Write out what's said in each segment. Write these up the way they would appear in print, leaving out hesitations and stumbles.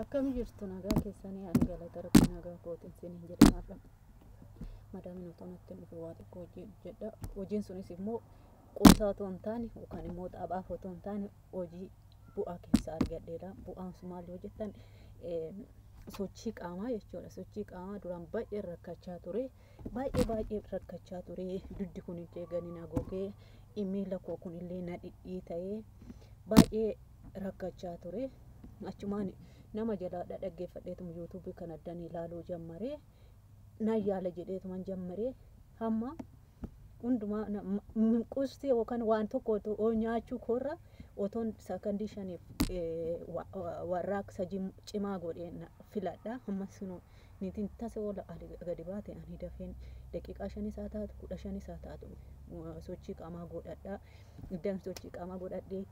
Akkam jirtu nagaa keessanii ani galata rabbii nagaa kootiin siniin jedhamaadha. Madaamiin otoo natti dhufe waa xiqqoo jedha. Hojiin sunis immoo qoosaa otoo hin taane yookaan immoo xaaphaaf otoo hin taane hojii bu'aa keessa argadheedha. Bu'aan sun maal yoo jettan sochii qaamaa jechuudha. Sochii qaamaa duraan baay'ee rakkachaa ture. Baay'ee rakkachaa ture. Duddi kun illee gani na gogee miila koo kun illee na dhidhiita'ee baay'ee rakkachaa ture. Achumaan nama jalaa dhaggeeffadheetu YouTube kan addaan ilaaluu jammaree na yaala jedheetuman jammaree hamma hundumaa qusti yookaan waan tokko nyaachuu koorra otoon sakandii shaniif warraaqsa cimaa godheen filadha. Ammas sunu niitiin tasa oola gadi baate ani dafeen daqiiqaa 5 isaa taatu 15 isaa taatu sochii qaamaa godhadha. Iddaan sochii qaamaa godhadhee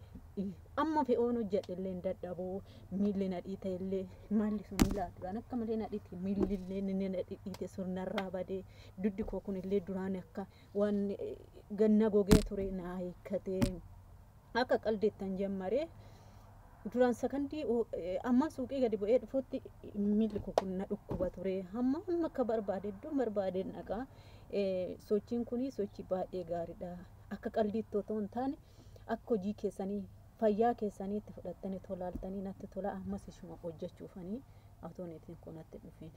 amma fe'oon hojjedhellee hin dadhabuu miilli na dhiita illee maalli sun ilaatuudhaan akka malee na dhiiti miilli illee ni na dhiite surnarraa badee duddi koo kun illee duraan akka waan ganna gogee ture na hiikkatee akka qaldeettan jammaree duraan sakandii amma suuqii gadi bu'ee dhufuutti miilli koo kun na dhukkuba ture amma akka barbaade iddoo barbaade naqa. Sochiin kuni sochii baay'ee gaariidha. Akka qaldiitti otoo hin taane akka hojii keessanii fayyaa keessanii itti fudhattanii tolaaltanii natti tola ammas ishuma hojjechuufanii atooneetiin kun natti dhufeen.